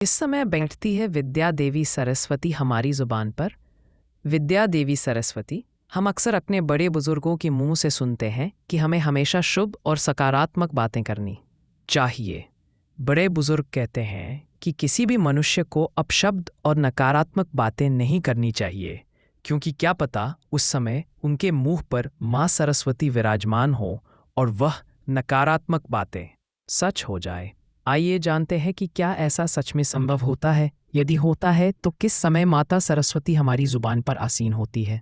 इस समय बैठती है विद्या देवी सरस्वती हमारी जुबान पर। विद्या देवी सरस्वती, हम अक्सर अपने बड़े बुजुर्गों के मुंह से सुनते हैं कि हमें हमेशा शुभ और सकारात्मक बातें करनी चाहिए। बड़े बुजुर्ग कहते हैं कि किसी भी मनुष्य को अपशब्द और नकारात्मक बातें नहीं करनी चाहिए, क्योंकि क्या पता उस समय उनके मुंह पर माँ सरस्वती विराजमान हो और वह नकारात्मक बातें सच हो जाए। आइए जानते हैं कि क्या ऐसा सच में संभव होता है। यदि होता है तो किस समय माता सरस्वती हमारी जुबान पर आसीन होती है।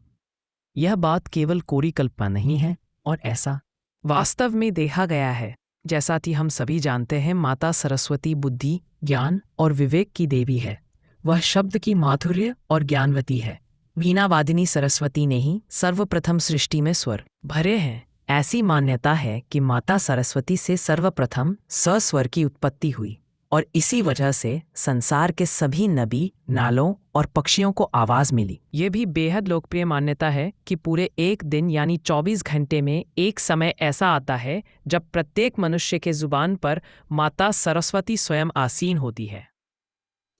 यह बात केवल कोरी कल्पना नहीं है और ऐसा वास्तव में देखा गया है। जैसा कि हम सभी जानते हैं, माता सरस्वती बुद्धि, ज्ञान और विवेक की देवी है। वह शब्द की माधुर्य और ज्ञानवती है। वीणा वादिनी सरस्वती ने ही सर्वप्रथम सृष्टि में स्वर भरे हैं। ऐसी मान्यता है कि माता सरस्वती से सर्वप्रथम सस्वर की उत्पत्ति हुई और इसी वजह से संसार के सभी नदी, नालों और पक्षियों को आवाज मिली। ये भी बेहद लोकप्रिय मान्यता है कि पूरे एक दिन यानी 24 घंटे में एक समय ऐसा आता है जब प्रत्येक मनुष्य के जुबान पर माता सरस्वती स्वयं आसीन होती है।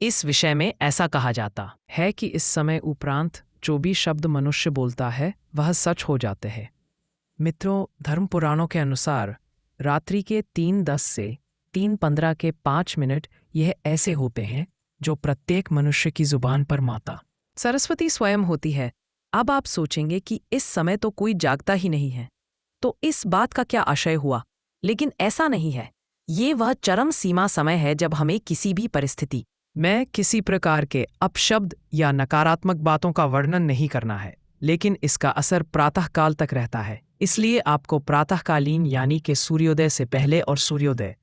इस विषय में ऐसा कहा जाता है कि इस समय उपरांत जो भी शब्द मनुष्य बोलता है वह सच हो जाते हैं। मित्रों, धर्म पुराणों के अनुसार रात्रि के 3:10 से 3:15 के 5 मिनट यह ऐसे होते हैं जो प्रत्येक मनुष्य की जुबान पर माता सरस्वती स्वयं होती है। अब आप सोचेंगे कि इस समय तो कोई जागता ही नहीं है, तो इस बात का क्या आशय हुआ? लेकिन ऐसा नहीं है। ये वह चरम सीमा समय है जब हमें किसी भी परिस्थिति में किसी प्रकार के अपशब्द या नकारात्मक बातों का वर्णन नहीं करना है, लेकिन इसका असर प्रातःकाल तक रहता है। इसलिए आपको प्रातःकालीन यानी कि सूर्योदय से पहले और सूर्योदय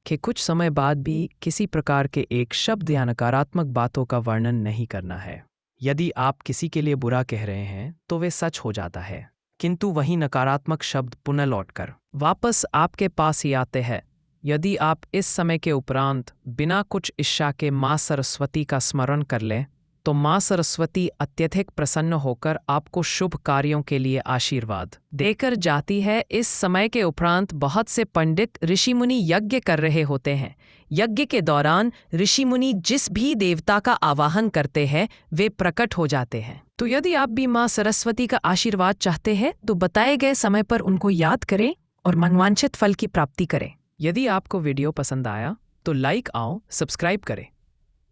के कुछ समय बाद भी किसी प्रकार के एक शब्द या नकारात्मक बातों का वर्णन नहीं करना है। यदि आप किसी के लिए बुरा कह रहे हैं तो वे सच हो जाता है, किंतु वही नकारात्मक शब्द पुनः लौटकर वापस आपके पास ही आते हैं। यदि आप इस समय के उपरांत बिना कुछ इच्छा के माँ सरस्वती का स्मरण कर लें तो माँ सरस्वती अत्यधिक प्रसन्न होकर आपको शुभ कार्यों के लिए आशीर्वाद देकर जाती है। इस समय के उपरांत बहुत से पंडित ऋषि मुनि यज्ञ कर रहे होते हैं। यज्ञ के दौरान ऋषि मुनि जिस भी देवता का आवाहन करते हैं वे प्रकट हो जाते हैं। तो यदि आप भी माँ सरस्वती का आशीर्वाद चाहते हैं तो बताए गए समय पर उनको याद करें और मनवांछित फल की प्राप्ति करें। यदि आपको वीडियो पसंद आया तो लाइक सब्सक्राइब करें।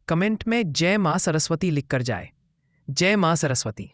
कमेंट में जय माँ सरस्वती लिखकर जाए। जय माँ सरस्वती।